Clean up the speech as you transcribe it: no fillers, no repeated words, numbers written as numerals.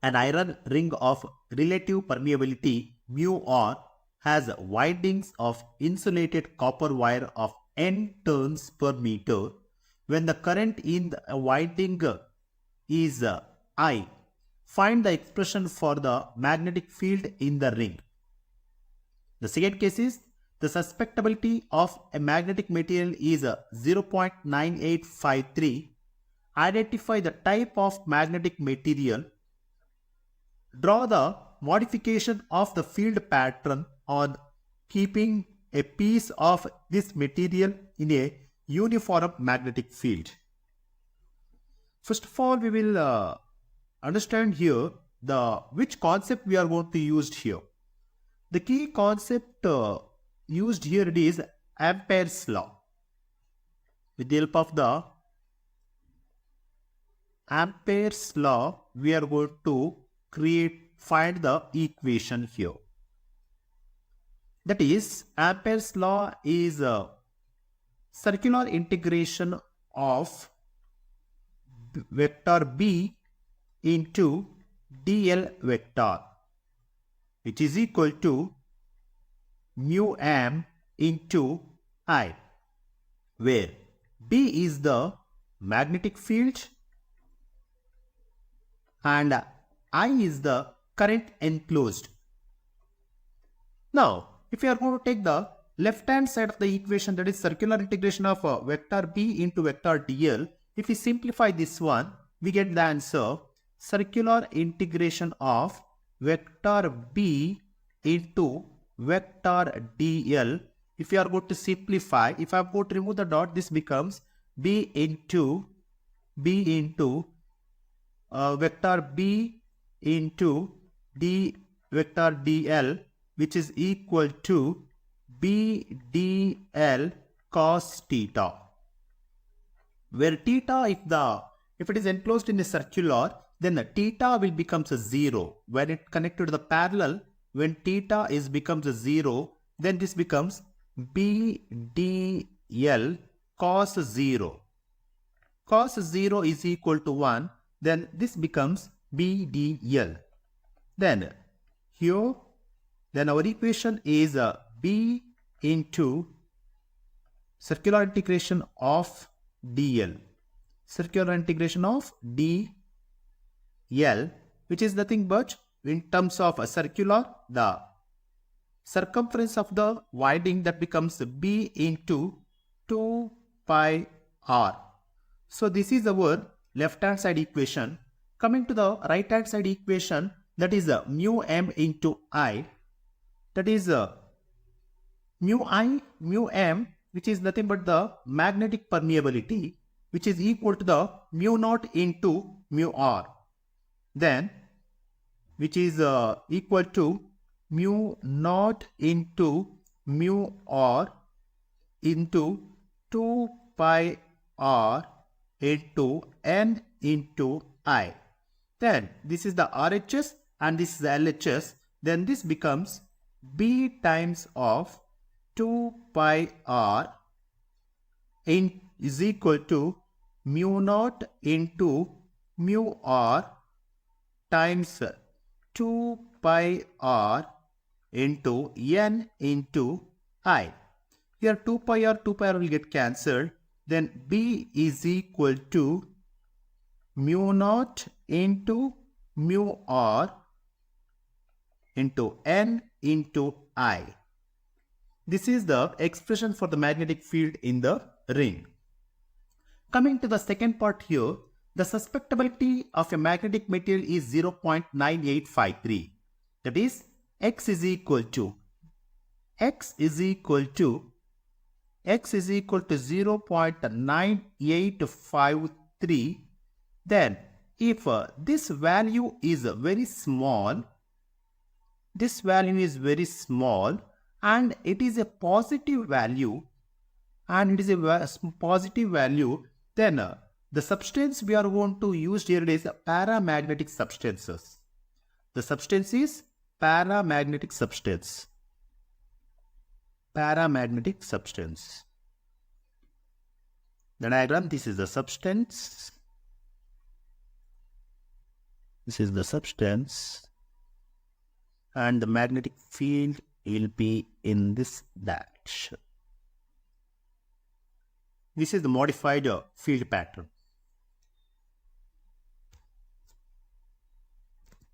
An iron ring of relative permeability mu r has windings of insulated copper wire of n turns per meter. When the current in the winding is I, find the expression for the magnetic field in the ring. The second case is the susceptibility of a magnetic material is 0.9853. Identify the type of magnetic material. Draw the modification of the field pattern on keeping a piece of this material in a uniform magnetic field. First of all, we will understand here which concept we are going to use here. The key concept used here is Ampere's law. With the help of the Ampere's law, we are going to find the equation here. That is, Ampere's law is a circular integration of vector B into dl vector, which is equal to mu m into I, where B is the magnetic field and I is the current enclosed. Now, if you are going to take the left hand side of the equation, that is circular integration of vector B into vector dl, if we simplify this one, we get the answer circular integration of vector B into vector dl. If you are going to simplify, if I am going to remove the dot, this becomes B into vector B into d vector dl, which is equal to B dl cos theta, where theta, if it is enclosed in a circular, then the theta will becomes a 0. When it connected to the parallel, when theta becomes a 0, then this becomes B dl cos 0. Cos 0 is equal to 1, then this becomes B dl. Then here, then our equation is B into circular integration of dl. Circular integration of dl, which is nothing but in terms of a circular, the circumference of the winding, that becomes B into 2 pi r. So this is our left hand side equation. Coming to the right hand side equation, that is mu m into I, that is mu m, which is nothing but the magnetic permeability, which is equal to the mu naught into mu r, then which is equal to mu naught into mu r into 2 pi r into n into I. Then this is the RHS and this is the LHS. Then this becomes B times of 2 pi r is equal to mu naught into mu r times 2 pi r into n into I. Here 2 pi r will get cancelled. Then B is equal to mu naught into mu r into n into I. This is the expression for the magnetic field in the ring. Coming to the second part here, the susceptibility of a magnetic material is 0.9853. That is, x is equal to 0.9853. Then if this value is very small, and it is a positive value, then the substance we are going to use here is paramagnetic substances. The substance is paramagnetic substance. Paramagnetic substance. The diagram, this is the substance. This is the substance, and the magnetic field will be in this direction. This is the modified field pattern.